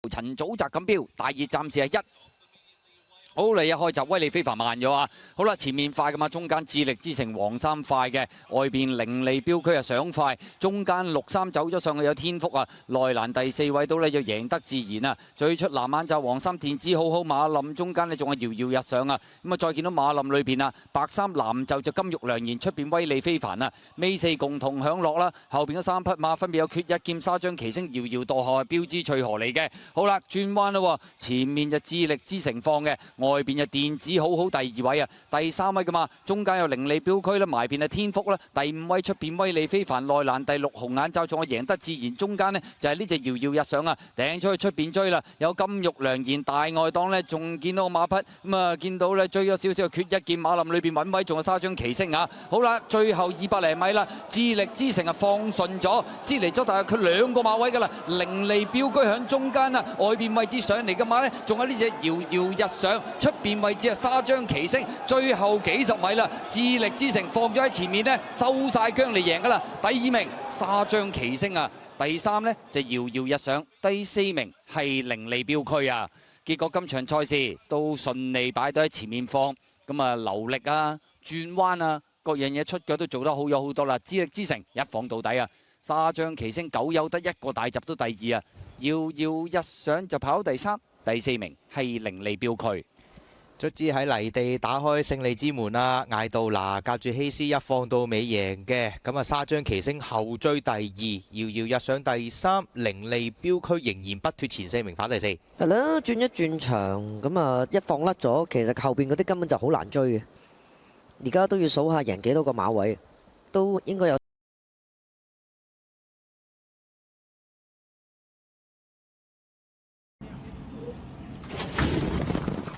陳祖澤錦標，大熱暫時係1。好嚟一開閘，威利非凡慢咗啊！好啦，前面快噶嘛，中間智力之城黃衫快嘅，外邊凌利標區啊上快，中間綠衫走咗上去有天福啊，內欄第4位到呢就贏得自然啊！最出藍眼罩黃衫電子好好，馬林中間呢仲係遙遙日上啊！咁啊再見到馬林裏邊啊，白衫藍袖就金玉良言，出邊威利非凡啊！尾4共同享樂啦，後邊嗰3匹馬分別有缺一劍沙張奇星遙遙墮後係標之翠河嚟嘅。好啦，轉彎啦，前面就智力之城放嘅。外邊就電子好好，第2位啊，第3位噶嘛，中間有凌利標區啦，埋邊係天福啦，第5位出邊威利非凡，內欄第6紅眼罩仲係贏得自然，中間呢就係呢隻遙遙日上啊，掟出去出邊追啦，有金玉良言大外檔呢，仲見到個馬匹咁啊，見到呢追咗少少缺一劍馬林裏邊揾位，仲有沙張奇星啊，好啦，最後200零米啦，智力之城啊放順咗，支離咗大概佢2個馬位噶啦，凌利標區響中間啊，外邊位置上嚟嘅馬呢，仲有呢隻遙遙日上。出邊位置係沙張奇星，最後幾十米啦，智力之城放咗喺前面呢，收晒姜嚟贏噶啦。第2名沙張奇星啊，第3呢就遙遙日上，第4名係凌利標區啊。結果今場賽事都順利擺到喺前面放，咁啊流力啊、轉彎啊，各樣嘢出腳都做得好咗好多啦。智力之城一放到底啊，沙張奇星9有得1個大閘都第2啊，遙遙日上就跑第3，第4名係凌利標區。卒之喺泥地打開勝利之門啦，艾杜拿夾住希斯一放到尾贏嘅，咁啊沙張奇星後追第2，遙遙日上第3，凌利標區仍然不脱前4名跑第4。係啦，轉一轉場，咁啊一放甩咗，其實後邊嗰啲根本就好難追嘅。而家都要數下贏幾多個馬位，都應該有。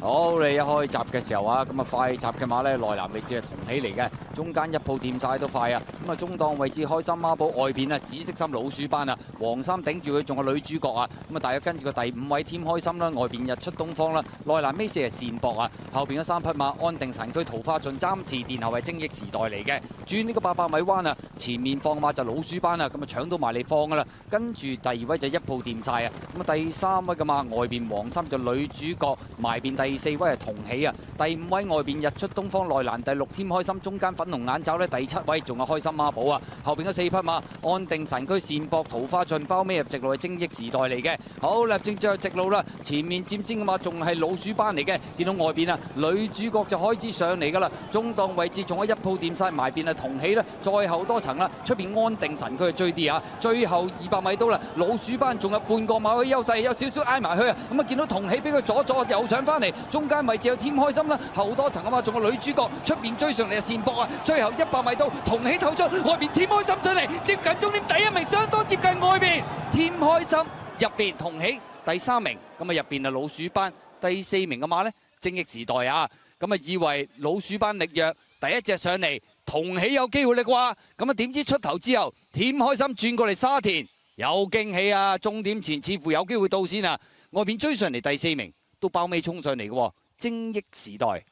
好，你一開閘嘅時候啊，咁啊快閘嘅馬呢，內欄位置係同起嚟嘅，中間一鋪掂晒都快啊！咁啊中檔位置開心孖寶，外邊啊紫色衫老鼠班啊，黃衫頂住佢仲有女主角啊！咁啊大約跟住個第5位添開心啦，外邊日出東方啦，內欄尾4係善博啊，後邊嗰3匹馬安定神區桃花盡暫時殿後係精益時代嚟嘅，轉呢個800米彎啊，前面放馬就老鼠班啊，咁啊搶到埋嚟放噶啦，跟住第2位就一鋪掂晒啊！咁啊第3位嘅馬外邊黃衫就女主角，埋邊第4位係同喜啊，第5位外邊日出東方，內欄第6添開心，中間粉紅眼罩呢，第7位仲有開心孖寶啊，後邊嗰4匹馬安定神區善博桃花盡包尾入直路係精益時代嚟嘅。好啦，正最後直路啦，前面佔先嘅馬仲係老鼠班嚟嘅，見到外邊啊女主角就開始上嚟噶啦，中檔位置仲有一鋪掂晒，埋邊係同喜啦，再後多層啦，出邊安定神區追啲啊，最後200米到啦，老鼠班仲有半個馬位優勢，有少少挨埋去啊，咁啊見到同喜俾佢左又上翻嚟。中間位置有添開心啦，後多層啊嘛，仲有女主角出邊追上嚟嘅善博啊，最後100米到同喜透出，外邊添開心上嚟，接近終點第1名，相當接近外邊添開心，入邊同喜第3名，咁啊入邊啊老鼠班第4名嘅馬呢，精益時代啊，咁啊以為老鼠班力弱，第1隻上嚟同喜有機會力啩，咁啊點知出頭之後添開心轉過嚟沙田有驚喜啊，終點前似乎有機會到先啊，外邊追上嚟第4名。都包尾衝上嚟嘅，精益時代。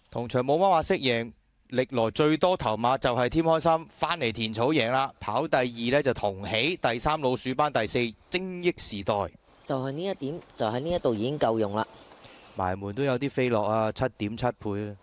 同場冇乜話識贏，歷來最多頭馬就係添開心，翻嚟田草贏啦。跑第2呢就同喜，第3老鼠班，第4精益時代。就係呢一點，就喺呢一度已經夠用啦。埋門都有啲飛落啊，7.7倍啊！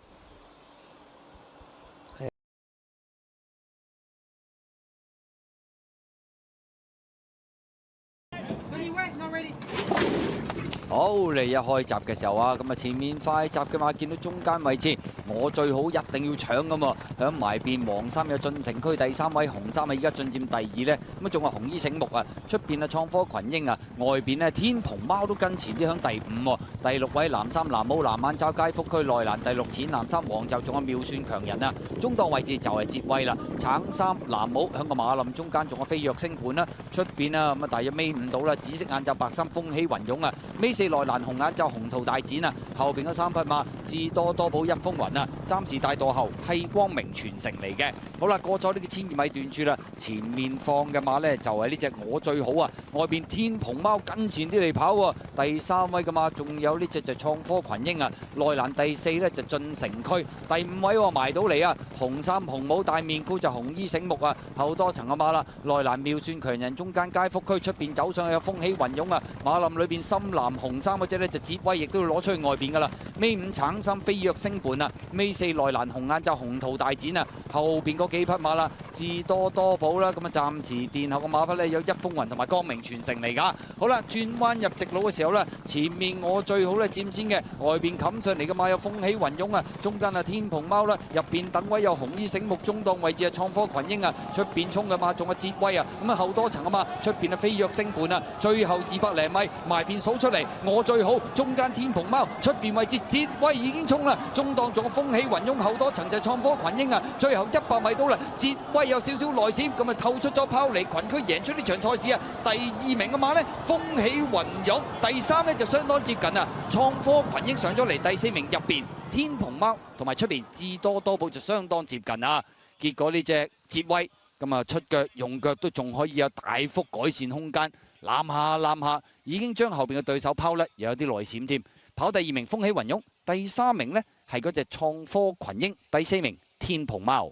好嚟一開閘嘅時候啊，咁啊前面快閘嘅馬見到中間位置，我最好一定要搶咁喎。響埋邊黃衫有進城區第3位，紅衫啊依家進佔第2呢。咁啊仲係紅衣醒目啊，出邊啊創科群英啊，外邊呢天蓬貓都跟前啲響第5喎。第6位藍衫藍帽藍眼罩街福區，內欄第6淺藍衫黃袖仲有妙算強人啊。中檔位置就係捷威啦，橙衫藍帽響個馬林中間仲有飛躍星盤啦，出邊啊咁啊大約尾5到啦，紫色眼罩白衫風起雲湧啊，尾4 4內欄紅眼罩紅桃大展啊，後邊嗰3匹馬智多多寶一風雲啊，暫時帶墮後係光明傳承嚟嘅。好啦，過咗呢個1000米段處啦，前面放嘅馬呢就係呢隻我最好啊，外邊天蓬貓跟前啲嚟跑喎，第3位嘅馬仲有呢隻就創科群英啊，內欄第4呢就進城區，第5位喎埋到嚟啊，紅衫紅帽大面箍就紅衣醒目啊，後多層嘅馬啦，內欄妙算強人中間街福區出邊走上去有風起雲湧啊，馬林裏邊深藍紅衫嗰隻呢就捷威亦都要攞出去外邊噶啦，尾5橙衫飛躍星盤啊，尾4內欄紅眼罩紅桃大展啊，後邊嗰幾匹馬啦，智多多寶啦，咁啊暫時殿後嘅馬匹呢有一風雲同埋光明傳承嚟噶。好啦，轉彎入直路嘅時候呢，前面我最好咧佔先嘅，外邊冚上嚟嘅馬有風起雲湧啊，中間啊天蓬貓啦，入邊等位有紅衣醒目，中檔位置啊創科群英啊，出邊衝嘅馬仲有捷威啊，咁啊後多層嘅馬出邊啊飛躍星盤啊，最後200零米埋邊數出嚟，我最好，中間天蓬貓，出邊位置捷威已經衝啦，中檔仲有風起雲湧，後多層就創科群英啊，最後100米到啦，捷威有少少內閃，咁啊透出咗拋離群區贏出呢場賽事啊，第2名嘅馬呢，風起雲湧，第3呢就相當接近啊，創科群英上咗嚟第4名入邊，天蓬貓同埋出邊智多多寶就相當接近啊，結果呢隻捷威咁啊出腳用腳都仲可以有大幅改善空間，攬下已經將後邊嘅對手拋甩，又有啲內閃添。跑第2名風起雲湧，第3名呢係嗰隻創科群英，第4名天蓬貓。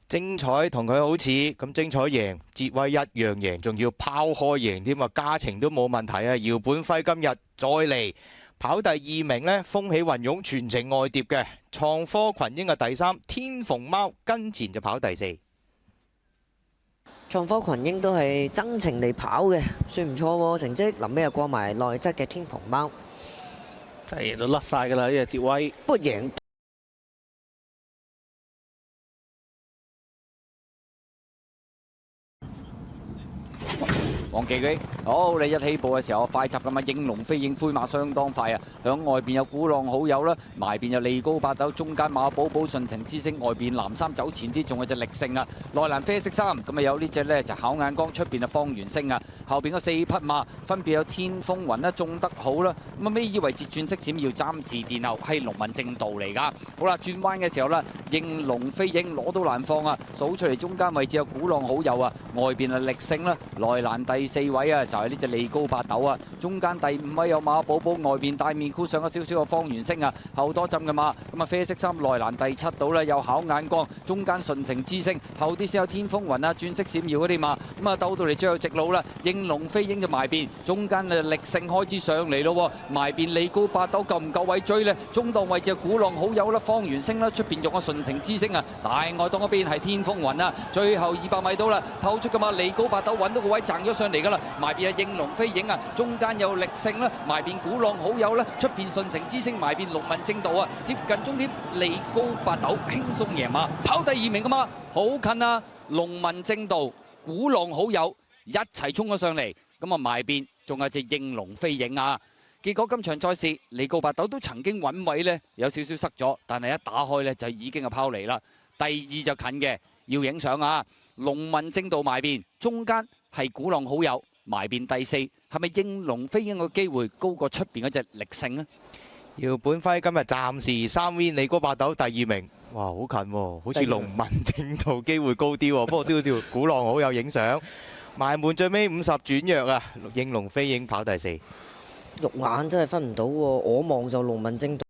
精彩同佢好似咁精彩贏，捷威一樣贏，仲要拋開贏添啊！加程都冇問題啊！姚本輝今日再嚟跑第2名呢，風起雲湧全程外碟嘅，創科群英嘅第3，天蓬貓跟前就跑第4。創科群英都係增程嚟跑嘅，算唔錯喎，成績臨尾又過埋內側嘅天蓬貓，係都甩晒㗎啦呢隻捷威。不過贏。黃記基，好你一起步嘅時候快閘咁啊，應龍飛影灰馬相當快啊！響外邊有鼓浪好友啦，埋邊有利高八斗，中間馬寶寶順情之星，外邊藍衫走前啲，仲有隻力勝啊！內欄啡色衫咁啊有呢隻呢就考眼光，出邊啊方圓星啊，後邊嗰4匹馬分別有天風雲啦，中得好啦，咁啊尾以為截轉色閃要暫時殿後，係龍民正道嚟㗎。好啦，轉彎嘅時候啦，應龍飛影攞到難放啊，數出嚟中間位置有鼓浪好友啊，外邊啊力勝啦，內欄第4位啊，就係呢隻利高八斗啊，中間第5位有馬寶寶，外邊大面箍上咗少少個方圓星啊，後多浸嘅馬，咁啊啡色衫內欄第7度啦，有考眼光，中間順情之星，後啲先有天風雲啊，轉色閃耀嗰啲馬，咁啊鬥到嚟最後直路啦，應龍飛影就埋邊，中間啊力勝開始上嚟咯，埋邊利高八斗夠唔夠位追呢？中檔位置鼓浪好友啦，方圓星啦，出邊仲有順情之星啊，大外檔嗰邊係天風雲啊，最後200米到啦，透出嘅馬利高八斗揾到個位撐咗上嚟㗎啦。埋邊啊應龍飛影啊，中間有力勝啦，埋邊鼓浪好友啦，出邊順情之星，埋邊龍民正道啊，接近終點利高八斗輕鬆贏馬，跑第2名㗎嘛，好近啊！龍民正道、鼓浪好友一齊衝咗上嚟，咁啊埋邊仲有隻應龍飛影啊！結果今場賽事利高八斗都曾經揾位呢，有少少塞咗，但係一打開呢，就已經係拋離啦。第2就近嘅，要影相啊！龍民正道埋邊，中間係鼓浪好友。埋邊第4，係咪應龍飛影嘅機會高過出邊嗰隻力勝呢？姚本輝今日暫時3 win 利高八斗第2名，哇好近喎，好似龍民正道機會高啲喎，不過都要條鼓浪好友影相。埋門最尾50轉弱啊，應龍飛影跑第4。肉眼真係分唔到喎，我望就龍民正道。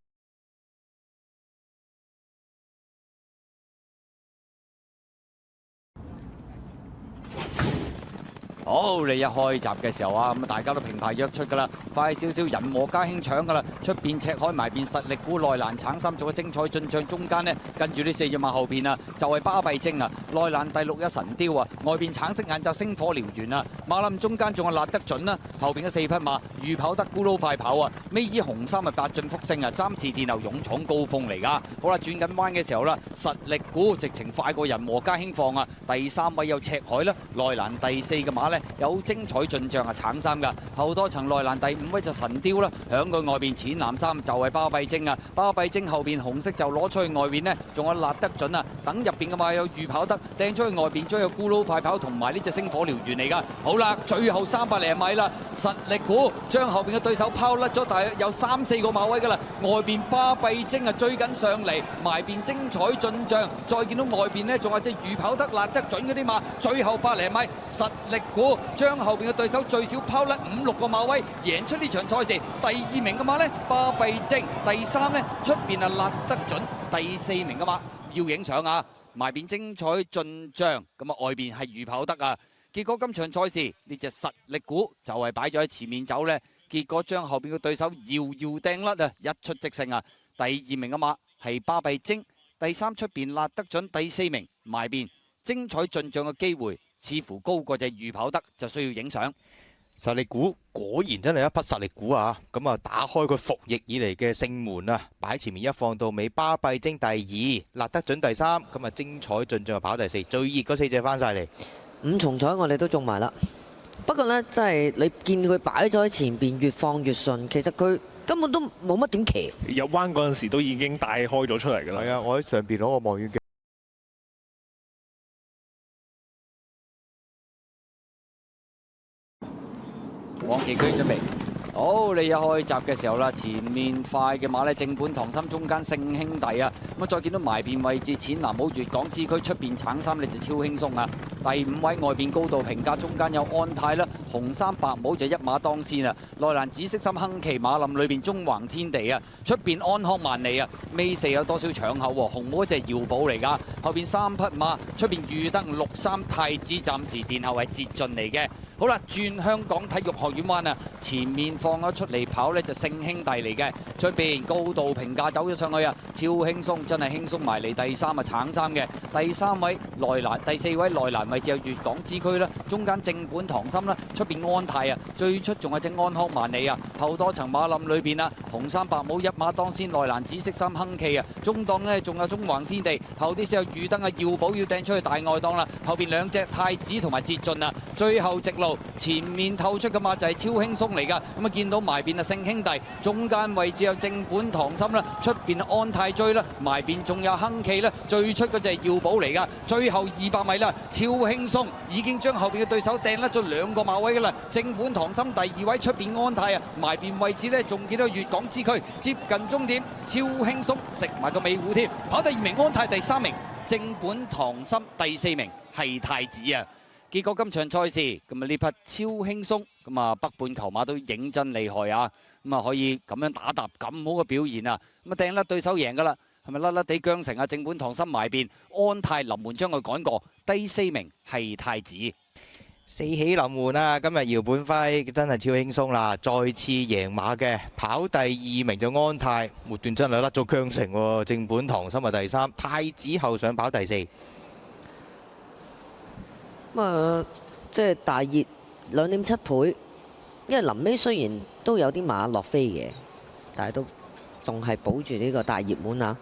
好，你一開閘嘅時候啊，咁大家都平排約出㗎啦，快少少人和家興搶㗎啦，出邊赤海埋邊實力股內欄橙衫做個精彩進帳，中間呢跟住呢4隻馬後邊啊，就係巴閉精啊，內欄第6一神雕啊，外邊橙色眼罩星火燎原啊，馬林中間仲有辣得準啦，後邊嘅4匹馬預跑得咕嚕快跑啊，尾以紅衫啊八進福星啊，暫時殿後勇闖高峰嚟㗎。好啦，轉緊彎嘅時候啦，實力股直情快過人和家興放啊，第3位有赤海啦，內欄第4嘅馬呢。有精彩進帳啊，橙衫㗎。後多層內欄第5位就神雕啦，響佢外邊淺藍衫就係巴閉精啊，巴閉精後邊紅色就攞出去外邊呢，仲有辣得準啊，等入邊嘅馬有預跑得掟出去外邊，將有咕嚕快跑同埋呢隻星火燎原嚟㗎。好啦，最後300零米啦，實力股將後邊嘅對手拋甩咗，大約有3、4個馬位㗎啦。外邊巴閉精啊追緊上嚟，埋邊精彩進帳，再見到外邊呢，仲有隻預跑得辣得準嗰啲馬，最後100零米實力股將後邊嘅對手最少拋甩5、6個馬位，贏出呢場賽事。第2名嘅馬呢，巴閉精，第3呢，出邊啊辣得準，第4名嘅馬要影相啊，埋邊精彩進帳，咁啊外邊係預跑得啊。結果今場賽事呢隻實力股就係擺咗喺前面走呢，結果將後邊嘅對手搖搖掟甩啊，一出即勝啊。第2名嘅馬係巴閉精，第3出邊辣得準，第4名埋邊精彩進帳嘅機會似乎高過隻預跑得，就需要影相。實力股果然真係一匹實力股啊！咁啊，打開佢服役以嚟嘅勝門啊，擺前面一放到尾，巴閉精第2，辣得準第3，咁啊精彩進帳跑第4，最熱嗰4隻翻晒嚟。5重彩我哋都中埋啦。不過呢，真係你見佢擺咗喺前邊，越放越順，其實佢根本都冇乜點騎。入彎嗰陣時都已經帶開咗出嚟㗎啦。係啊，我喺上邊攞個望遠鏡。黃旗區準備好，你一開閘嘅時候啦，前面快嘅馬呢，正本堂心，中間聖兄弟啊，咁啊再見到埋邊位置淺藍帽粵港之區，出邊橙衫你就超輕鬆啊。第5位外邊高度評價，中間有安泰啦，紅衫白帽就一馬當先啊。內欄紫色衫亨奇馬林裏邊中橫天地啊，出邊安康萬利啊，尾4有多少搶口喎？紅帽一隻耀寶嚟㗎，後邊3匹馬，出邊裕德綠衫太子暫時殿後係捷進嚟嘅。好啦，轉香港體育學院灣啊，前面放咗出嚟跑呢就聖兄弟嚟嘅，出邊高度評價走咗上去啊，超輕鬆，真係輕鬆埋嚟。第3啊橙衫嘅，第3位內欄，第4位內欄位置有粵港之區啦，中間正本堂心啦，出邊安泰啊，最出仲有隻安康萬里啊，後多層馬林裏邊啊，紅衫白帽一馬當先，內欄紫色衫亨奇啊，中檔呢仲有中橫天地，後啲先有裕登啊耀寶要掟出去大外檔啦，後邊2隻太子同埋捷進啊，最後直路。前面透出嘅馬就係超輕鬆嚟㗎，咁啊見到埋邊啊聖兄弟，中間位置有正本堂心啦，出邊安泰追啦，埋邊仲有亨奇啦，最出嗰隻耀寶嚟㗎，最後200米啦，超輕鬆，已經將後邊嘅對手掟甩咗2個馬位㗎啦，正本堂心第2位，出邊安泰啊，埋邊位置呢，仲見到粵港之區接近終點，超輕鬆食埋個尾糊添，跑第2名安泰，第3名正本堂心，第4名係太子啊。結果今場賽事咁啊呢匹超輕鬆，咁啊北半球馬都認真厲害啊！咁啊可以咁樣打搭咁好嘅表現啊！咁啊掟甩對手贏㗎啦，係咪甩甩地韁繩啊？正本堂心埋邊，安泰臨門將佢趕過，第4名係太子。四喜臨門啊！今日姚本輝真係超輕鬆啦，再次贏馬嘅，跑第2名就安泰，末段真係甩咗韁繩喎。正本堂心啊第3，太子後上跑第4。咁啊，即係大熱2.7倍，因為臨尾雖然都有啲馬落飛嘅，但係都仲係保住呢個大熱門啊！